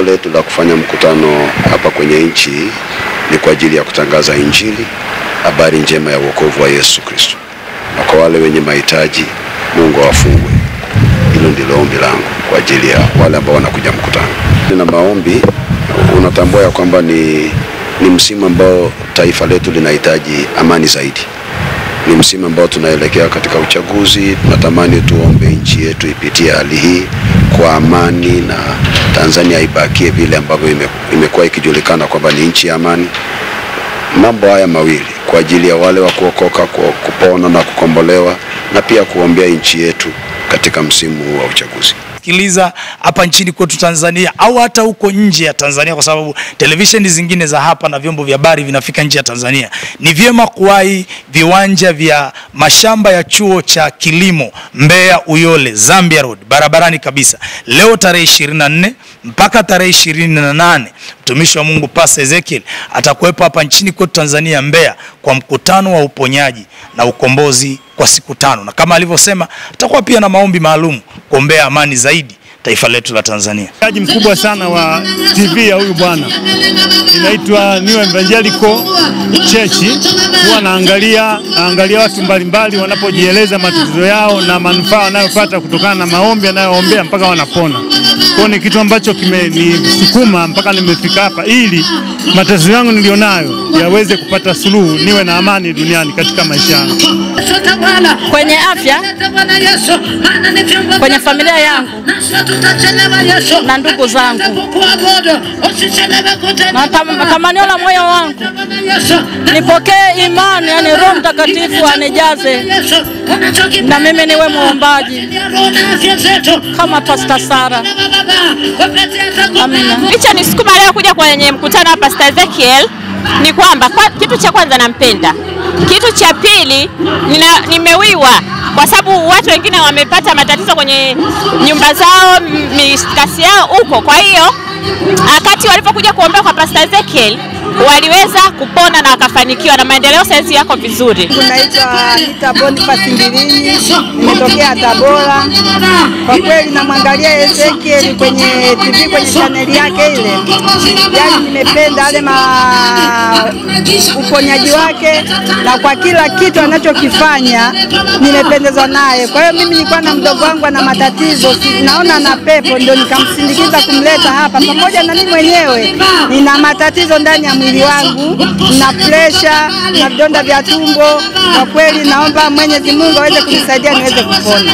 letu la kufanya mkutano hapa kwenye nchi ni kwa ajili ya kutangaza Injili, habari njema ya wokovu wa Yesu Kristo. Na kwa wale wenye mahitaji, Mungu awafungue. Hilo ndilo ombi langu kwa ajili ya wale ambao wanakuja mkutano. Na maombi, unatambua ya kwamba ni msimu ambao taifa letu linahitaji amani zaidi. Ni msimu ambao tunaelekea katika uchaguzi. Tunatamani tuombe nchi yetu ipitie hali hii kwa amani na Tanzania ibakie vile ambavyo imekuwa ikijulikana kwamba ni nchi ya amani. Mambo haya mawili kwa ajili ya wale wa kuokoka, kupona na kukombolewa, na pia kuombea nchi yetu katika msimu huu wa uchaguzi. Sikiliza hapa nchini kwetu Tanzania au hata huko nje ya Tanzania, kwa sababu televisheni zingine za hapa na vyombo vya habari vinafika nje ya Tanzania. Ni vyema kuwahi viwanja vya mashamba ya chuo cha kilimo Mbeya Uyole Zambia Road, barabarani kabisa. Leo tarehe 24 mpaka tarehe 28 mtumishi wa Mungu Pastor Ezekiel atakuwepo hapa nchini kwetu Tanzania Mbeya kwa mkutano wa uponyaji na ukombozi kwa siku 5, na kama alivyosema atakuwa pia na maombi maalum kuombea amani zaidi taifa letu la Tanzania. Mtaji mkubwa sana wa TV ya huyu bwana inaitwa New Evangelical Church. Huwa naangalia watu mbalimbali wanapojieleza matatizo yao na manufaa wanayopata kutokana na maombi anayoombea mpaka wanapona. Kwa ni kitu ambacho kimenisukuma mpaka nimefika hapa ili matatizo yangu nilionayo yaweze kupata suluhu, niwe na amani duniani katika maisha yangu. Kwenye afya, kwenye familia yangu na ndugu zangu, na tamanio la moyo wangu nipokee imani, yani Roho Mtakatifu anijaze na mimi niwe muombaji kama Pastor Sara. Amina. Licha nisukuma leo kuja kwenye mkutano wa Pastor Ezekiel ni kwamba kitu cha kwanza nampenda. Kitu cha pili nimewiwa kwa sababu watu wengine wamepata matatizo kwenye nyumba zao, mikasi yao huko. Kwa hiyo wakati walipokuja kuombea kwa Pastor Ezekiel waliweza kupona na wakafanikiwa na maendeleo sasa yako vizuri. Naitwa Nita Boniface Mbilinyi, nimetokea Tabora. Kwa kweli namwangalia Ezekiel kwenye TV, kwenye channel yake ile. Yaani nimependa yale uponyaji wake, na kwa kila kitu anachokifanya nimependezwa naye. Kwa hiyo mimi nilikuwa na mdogo wangu na matatizo, naona na pepo, ndio nikamsindikiza kumleta hapa. Pamoja na mimi mwenyewe nina matatizo ndani ya mwili wangu, na pressure na vidonda vya tumbo. Kwa kweli naomba Mwenyezi Mungu aweze kunisaidia niweze kupona.